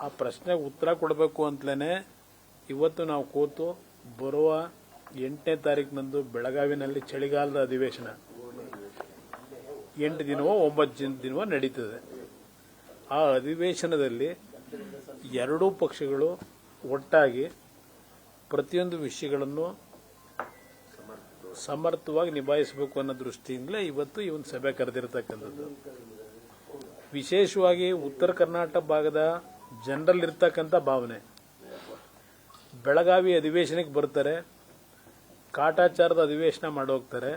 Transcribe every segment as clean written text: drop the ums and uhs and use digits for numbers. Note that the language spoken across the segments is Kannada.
ಆ ಪ್ರಶ್ನೆಗೆ ಉತ್ತರ ಕೊಡಬೇಕು ಅಂತಲೇ ಇವತ್ತು ನಾವು ಕೂತು ಬರುವ 8ನೇ ತಾರೀಕಿನಂದು ಬೆಳಗಾವಿನಲ್ಲಿ ಚಳಿಗಾಲದ ಅಧಿವೇಶನ 8 ದಿನವೋ 9 ದಿನವೋ ನಡೀತದೆ. ಆ ಅಧಿವೇಶನದಲ್ಲಿ ಎರಡೂ ಪಕ್ಷಗಳು ಒಟ್ಟಾಗಿ ಪ್ರತಿಯೊಂದು ವಿಷಯಗಳನ್ನು ಸಮರ್ಥವಾಗಿ ನಿಭಾಯಿಸಬೇಕು ಅನ್ನೋ ದೃಷ್ಟಿಯಿಂದಲೇ ಇವತ್ತು ಈ ಒಂದು ಸಭೆ ಕರೆದಿರತಕ್ಕಂಥದ್ದು. ವಿಶೇಷವಾಗಿ ಉತ್ತರ ಕರ್ನಾಟಕ ಭಾಗದ ಜನರಲ್ಲಿರ್ತಕ್ಕಂಥ ಭಾವನೆ, ಬೆಳಗಾವಿ ಅಧಿವೇಶನಕ್ಕೆ ಬರ್ತಾರೆ, ಕಾಟಾಚಾರದ ಅಧಿವೇಶನ ಮಾಡೋಗ್ತಾರೆ.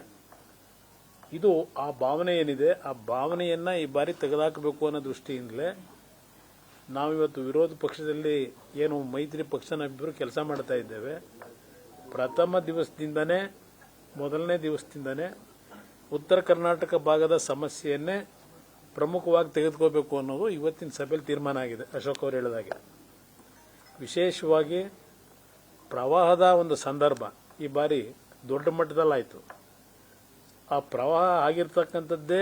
ಇದು ಆ ಭಾವನೆ ಏನಿದೆ, ಆ ಭಾವನೆಯನ್ನ ಈ ಬಾರಿ ತೆಗೆದುಹಾಕಬೇಕು ಅನ್ನೋ ದೃಷ್ಟಿಯಿಂದಲೇ ನಾವಿವತ್ತು ವಿರೋಧ ಪಕ್ಷದಲ್ಲಿ ಏನು ಮೈತ್ರಿ ಪಕ್ಷ ನಾವಿಬ್ಬರು ಕೆಲಸ ಮಾಡ್ತಾ ಇದ್ದೇವೆ. ಪ್ರಥಮ ದಿವಸದಿಂದನೇ, ಮೊದಲನೇ ದಿವಸದಿಂದನೇ ಉತ್ತರ ಕರ್ನಾಟಕ ಭಾಗದ ಸಮಸ್ಯೆಯನ್ನೇ ಪ್ರಮುಖವಾಗಿ ತೆಗೆದುಕೋಬೇಕು ಅನ್ನೋದು ಇವತ್ತಿನ ಸಭೆಯಲ್ಲಿ ತೀರ್ಮಾನ ಆಗಿದೆ. ಅಶೋಕ್ ಅವರು ಹೇಳಿದಾಗೆ ವಿಶೇಷವಾಗಿ ಪ್ರವಾಹದ ಒಂದು ಸಂದರ್ಭ ಈ ಬಾರಿ ದೊಡ್ಡ ಮಟ್ಟದಲ್ಲಾಯಿತು. ಆ ಪ್ರವಾಹ ಆಗಿರ್ತಕ್ಕಂಥದ್ದೇ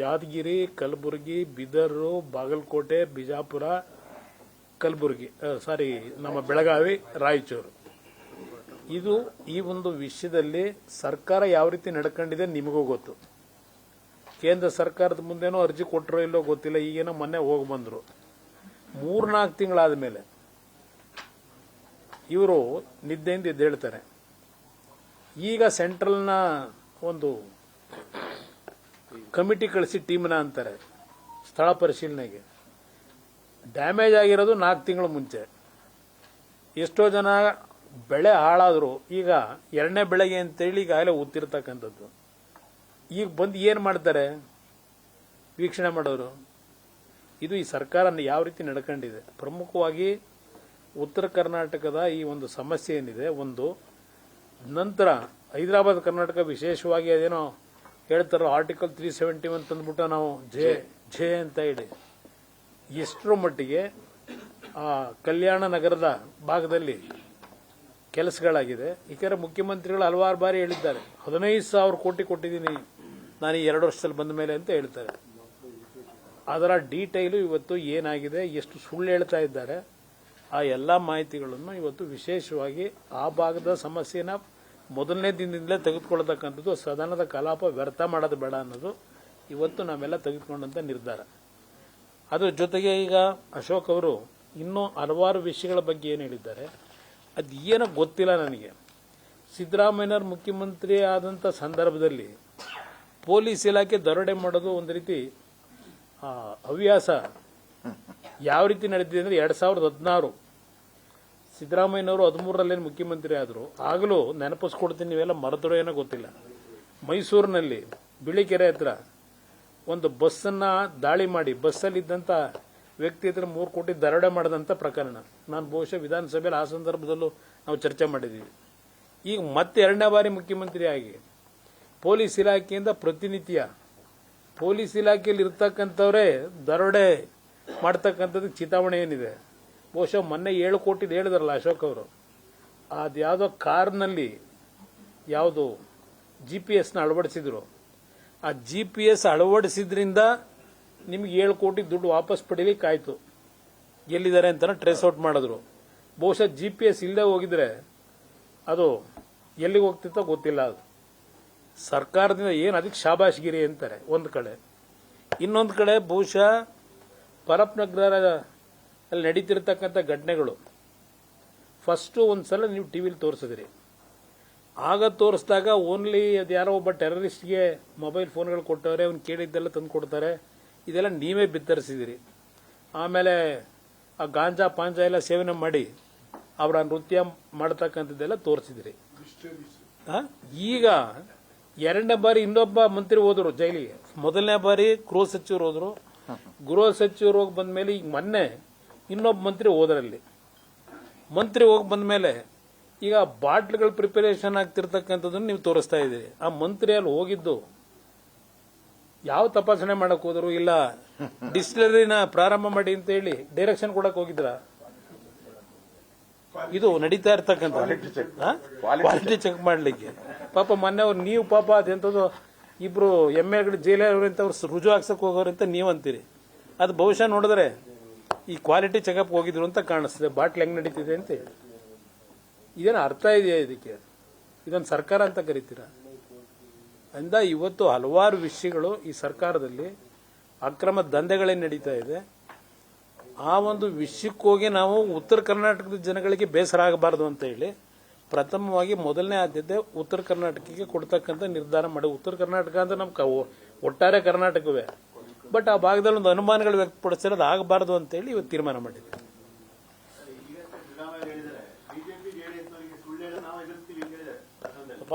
ಯಾದಗಿರಿ, ಕಲಬುರಗಿ, ಬೀದರು, ಬಾಗಲಕೋಟೆ, ಬಿಜಾಪುರ, ನಮ್ಮ ಬೆಳಗಾವಿ, ರಾಯಚೂರು. ಇದು ಈ ಒಂದು ವಿಷಯದಲ್ಲಿ ಸರ್ಕಾರ ಯಾವ ರೀತಿ ನಡ್ಕೊಂಡಿದೆ ನಿಮಗೂ ಗೊತ್ತು. ಕೇಂದ್ರ ಸರ್ಕಾರದ ಮುಂದೆನೋ ಅರ್ಜಿ ಕೊಟ್ಟರೋ ಇಲ್ಲೋ ಗೊತ್ತಿಲ್ಲ. ಈಗೇನೋ ಮೊನ್ನೆ ಹೋಗಿ ಬಂದ್ರು. 3-4 ತಿಂಗಳಾದ ಮೇಲೆ ಇವರು ನಿದ್ದೆಯಿಂದ ಎದ್ದೇಳ್ತಾರೆ. ಈಗ ಸೆಂಟ್ರಲ್ನ ಒಂದು ಕಮಿಟಿ ಕಳಿಸಿ ಟೀಮ್ನ ಅಂತಾರೆ ಸ್ಥಳ ಪರಿಶೀಲನೆಗೆ. ಡ್ಯಾಮೇಜ್ ಆಗಿರೋದು 4 ತಿಂಗಳ ಮುಂಚೆ. ಎಷ್ಟೋ ಜನ ಬೆಳೆ ಹಾಳಾದ್ರು ಈಗ 2ನೇ ಬೆಳೆಗೆ ಅಂತೇಳಿ ಈಗಾಗಲೇ ಉತ್ತಿರ್ತಕ್ಕಂಥದ್ದು. ಈಗ ಬಂದು ಏನು ಮಾಡ್ತಾರೆ ವೀಕ್ಷಣೆ ಮಾಡೋರು? ಇದು ಈ ಸರ್ಕಾರ ಯಾವ ರೀತಿ ನಡ್ಕೊಂಡಿದೆ. ಪ್ರಮುಖವಾಗಿ ಉತ್ತರ ಕರ್ನಾಟಕದ ಈ ಒಂದು ಸಮಸ್ಯೆ ಏನಿದೆ, ಒಂದು ನಂತರ ಹೈದರಾಬಾದ್ ಕರ್ನಾಟಕ ವಿಶೇಷವಾಗಿ ಅದೇನೋ ಹೇಳ್ತಾರೋ ಆರ್ಟಿಕಲ್ 371 ತಂದ್ಬಿಟ್ಟು ನಾವು ಜೆ ಅಂತ ಹೇಳಿ ಎಷ್ಟರ ಮಟ್ಟಿಗೆ ಆ ಕಲ್ಯಾಣ ನಗರದ ಭಾಗದಲ್ಲಿ ಕೆಲಸಗಳಾಗಿದೆ. ಏಕೆಂದರೆ ಮುಖ್ಯಮಂತ್ರಿಗಳು ಹಲವಾರು ಬಾರಿ ಹೇಳಿದ್ದಾರೆ 15,000 ಕೋಟಿ ಕೊಟ್ಟಿದ್ದೀನಿ ನಾನು ಈ 2 ವರ್ಷದಲ್ಲಿ ಬಂದ ಮೇಲೆ ಅಂತ ಹೇಳ್ತಾರೆ. ಅದರ ಡೀಟೈಲು ಇವತ್ತು ಏನಾಗಿದೆ, ಎಷ್ಟು ಸುಳ್ಳು ಹೇಳ್ತಾ ಇದ್ದಾರೆ, ಆ ಎಲ್ಲ ಮಾಹಿತಿಗಳನ್ನು ಇವತ್ತು ವಿಶೇಷವಾಗಿ ಆ ಭಾಗದ ಸಮಸ್ಯೆನ ಮೊದಲನೇ ದಿನದಿಂದಲೇ ತೆಗೆದುಕೊಳ್ಳತಕ್ಕಂಥದ್ದು. ಸದನದ ಕಲಾಪ ವ್ಯರ್ಥ ಮಾಡೋದು ಬೇಡ ಅನ್ನೋದು ಇವತ್ತು ನಾವೆಲ್ಲ ತೆಗೆದುಕೊಂಡಂತ ನಿರ್ಧಾರ. ಅದ್ರ ಜೊತೆಗೆ ಈಗ ಅಶೋಕ್ ಅವರು ಇನ್ನೂ ಹಲವಾರು ವಿಷಯಗಳ ಬಗ್ಗೆ ಏನು ಹೇಳಿದ್ದಾರೆ ಅದು ಏನೋ ಗೊತ್ತಿಲ್ಲ ನನಗೆ. ಸಿದ್ದರಾಮಯ್ಯನವರು ಮುಖ್ಯಮಂತ್ರಿ ಆದಂಥ ಸಂದರ್ಭದಲ್ಲಿ ಪೊಲೀಸ್ ಇಲಾಖೆ ದರೋಡೆ ಮಾಡೋದು ಒಂದು ರೀತಿ ಹವ್ಯಾಸ ಯಾವ ರೀತಿ ನಡೆದಿದೆ ಅಂದರೆ 2016 ಸಿದ್ದರಾಮಯ್ಯನವರು 13ರಲ್ಲಿ ಮುಖ್ಯಮಂತ್ರಿ ಆದರು. ಆಗಲೂ ನೆನಪಿಸ್ಕೊಡ್ತೀನಿ, ನೀವೆಲ್ಲ ಮರೆತರೋ ಏನೋ ಗೊತ್ತಿಲ್ಲ. ಮೈಸೂರಿನಲ್ಲಿ ಬಿಳಿಕೆರೆ ಹತ್ರ ಒಂದು ಬಸ್ಸನ್ನು ದಾಳಿ ಮಾಡಿ ಬಸ್ಸಲ್ಲಿದ್ದಂಥ ವ್ಯಕ್ತಿ ಹತ್ರ 3 ಕೋಟಿ ದರೋಡೆ ಮಾಡಿದಂಥ ಪ್ರಕರಣ ನಾನು ಬಹುಶಃ ವಿಧಾನಸಭೆಯಲ್ಲಿ ಆ ಸಂದರ್ಭದಲ್ಲೂ ನಾವು ಚರ್ಚೆ ಮಾಡಿದ್ದೀವಿ. ಈಗ ಮತ್ತೆ 2ನೇ ಬಾರಿ ಮುಖ್ಯಮಂತ್ರಿ ಆಗಿ ಪೊಲೀಸ್ ಇಲಾಖೆಯಿಂದ ಪ್ರತಿನಿತ್ಯ ಪೊಲೀಸ್ ಇಲಾಖೆಯಲ್ಲಿ ಇರ್ತಕ್ಕಂಥವರೇ ದರೋಡೆ ಮಾಡ್ತಕ್ಕಂಥದ್ದು ಚಿತಾವಣೆ ಏನಿದೆ. ಬಹುಶಃ ಮೊನ್ನೆ 7 ಕೋಟಿ ಹೇಳಿದ್ರಲ್ಲ ಅಶೋಕ್ ಅವರು, ಅದ್ಯಾವುದೋ ಕಾರ್ನಲ್ಲಿ ಯಾವುದು GPS ಅಳವಡಿಸಿದ್ರು. ಆ GPS ಅಳವಡಿಸಿದ್ರಿಂದ ನಿಮ್ಗೆ 7 ಕೋಟಿ ದುಡ್ಡು ವಾಪಸ್ ಪಡೀಲಿಕ್ಕಾಯ್ತು. ಎಲ್ಲಿದ್ದಾರೆ ಅಂತ ಟ್ರೇಸ್ ಔಟ್ ಮಾಡಿದ್ರು. ಬಹುಶಃ GPS ಇಲ್ಲದೆ ಹೋಗಿದ್ರೆ ಅದು ಎಲ್ಲಿಗೆ ಹೋಗ್ತಿತ್ತೋ ಗೊತ್ತಿಲ್ಲ. ಅದು ಸರ್ಕಾರದಿಂದ ಏನು ಅದಕ್ಕೆ ಶಾಬಾಷ್ಗಿರಿ ಅಂತಾರೆ ಒಂದು ಕಡೆ. ಇನ್ನೊಂದು ಕಡೆ ಬಹುಶಃ ಪರಪ್ನಗರ ಅಲ್ಲಿ ನಡೀತಿರ್ತಕ್ಕಂಥ ಘಟನೆಗಳು ಫಸ್ಟು ಒಂದ್ಸಲ ನೀವು ಟಿವಿಲಿ ತೋರಿಸಿದ್ರಿ. ಆಗ ತೋರಿಸಿದಾಗ ಓನ್ಲಿ ಅದ್ಯಾರೋ ಒಬ್ಬ ಟೆರರಿಸ್ಟ್ಗೆ ಮೊಬೈಲ್ ಫೋನ್ಗಳು ಕೊಟ್ಟವ್ರೆ, ಅವ್ನು ಕೇಳಿದ್ದೆಲ್ಲ ತಂದು ಕೊಡ್ತಾರೆ, ಇದೆಲ್ಲ ನೀವೇ ಬಿತ್ತರಿಸಿದಿರಿ. ಆಮೇಲೆ ಆ ಗಾಂಜಾ ಪಾಂಜಾ ಎಲ್ಲ ಸೇವನೆ ಮಾಡಿ ಅವರ ನೃತ್ಯ ಮಾಡತಕ್ಕಂಥದ್ದೆಲ್ಲ ತೋರಿಸಿದಿರಿ. ಈಗ 2ನೇ ಬಾರಿ ಇನ್ನೊಬ್ಬ ಮಂತ್ರಿ ಹೋದ್ರು ಜೈಲಿಗೆ. ಮೊದಲನೇ ಬಾರಿ ಗೃಹ ಸಚಿವರು ಹೋದ್ರು. ಗೃಹ ಸಚಿವರು ಹೋಗಿ ಬಂದ ಮೇಲೆ ಈಗ ಮೊನ್ನೆ ಇನ್ನೊಬ್ಬ ಮಂತ್ರಿ ಹೋದ್ರಲ್ಲಿ. ಮಂತ್ರಿ ಹೋಗಿ ಬಂದ ಮೇಲೆ ಈಗ ಬಾಟ್ಲ್ಗಳು ಪ್ರಿಪರೇಷನ್ ಆಗ್ತಿರ್ತಕ್ಕಂಥದ್ದನ್ನು ನೀವು ತೋರಿಸ್ತಾ ಇದ್ದೀರಿ. ಆ ಮಂತ್ರಿ ಅಲ್ಲಿ ಹೋಗಿದ್ದು ಯಾವ ತಪಾಸಣೆ ಮಾಡಕ್ ಹೋದ್ರು? ಇಲ್ಲ ಡಿಸ್ಟಿಲರಿನ ಪ್ರಾರಂಭ ಮಾಡಿ ಅಂತ ಹೇಳಿ ಡೈರೆಕ್ಷನ್ ಕೊಡಕ್ ಹೋಗಿದ್ರ? ಇದು ನಡೀತಾ ಇರ್ತಕ್ಕಂಥ ಕ್ವಾಲಿಟಿ ಚೆಕ್ ಮಾಡ್ಲಿಕ್ಕೆ. ಪಾಪ ಮೊನ್ನೆ ಅವ್ರು ನೀವು ಪಾಪ ಅದೆಂಥದ್ದು ಇಬ್ರು MLಗಳು ಜೈಲವ್ರಂತ ಅವ್ರು ರುಜು ಹಾಕ್ಸಕ್ ಹೋಗೋರಂತ ನೀವು ಅಂತೀರಿ. ಅದು ಬಹುಶಃ ನೋಡಿದ್ರೆ ಈ ಕ್ವಾಲಿಟಿ ಚೆಕಪ್ ಹೋಗಿದ್ರು ಅಂತ ಕಾಣಿಸ್ತದೆ. ಬಾಟ್ಲ್ ಹೆಂಗ್ ನಡೀತಿದೆ ಅಂತ ಹೇಳಿ ಇದೇನು ಅರ್ಥ ಇದೆಯಾ ಇದಕ್ಕೆ? ಇದೊಂದು ಸರ್ಕಾರ ಅಂತ ಕರಿತೀರಾ? ಅಂದ ಇವತ್ತು ಹಲವಾರು ವಿಷಯಗಳು ಈ ಸರ್ಕಾರದಲ್ಲಿ ಅಕ್ರಮ ದಂಧೆಗಳೇ ನಡೀತಾ ಇದೆ. ಆ ಒಂದು ವಿಷಯಕ್ಕೋಗಿ ನಾವು ಉತ್ತರ ಕರ್ನಾಟಕದ ಜನಗಳಿಗೆ ಬೇಸರ ಆಗಬಾರದು ಅಂತ ಹೇಳಿ ಪ್ರಥಮವಾಗಿ ಮೊದಲನೇ ಆದ್ಯತೆ ಉತ್ತರ ಕರ್ನಾಟಕಕ್ಕೆ ಕೊಡ್ತಕ್ಕಂಥ ನಿರ್ಧಾರ ಮಾಡಿ. ಉತ್ತರ ಕರ್ನಾಟಕ ಅಂತ ನಮ್ಮ ಒಟ್ಟಾರೆ ಕರ್ನಾಟಕವೇ, ಬಟ್ ಆ ಭಾಗದಲ್ಲಿ ಒಂದು ಅನುಮಾನಗಳು ವ್ಯಕ್ತಪಡಿಸಿರೋದು ಆಗಬಾರದು ಅಂತ ಹೇಳಿ ಇವತ್ತು ತೀರ್ಮಾನ ಮಾಡಿದೆ.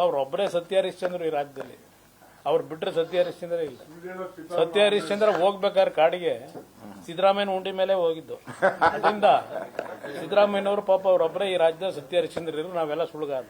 ಅವ್ರೊಬ್ಬರೇ ಸತ್ಯ ಹರಿಶ್ಚಂದ್ರ ಈ ರಾಜ್ಯದಲ್ಲಿ, ಅವ್ರು ಬಿಟ್ರೆ ಸತ್ಯ ಹರಿಶ್ಚಂದ್ರ ಇಲ್ಲ. ಸತ್ಯ ಹರಿಶ್ಚಂದ್ರ ಹೋಗ್ಬೇಕಾದ್ರೆ ಕಾಡಿಗೆ ಸಿದ್ದರಾಮಯ್ಯನ ಉಂಡಿ ಮೇಲೆ ಹೋಗಿದ್ದು. ಅದರಿಂದ ಸಿದ್ದರಾಮಯ್ಯನವರು ಪಾಪ ಅವರೊಬ್ಬರೇ ಈ ರಾಜ್ಯದ ಸತ್ಯ ಹರಿಶ್ಚಂದ್ರ ಇದ್ರು, ನಾವೆಲ್ಲ ಸುಳ್ಗಾರ.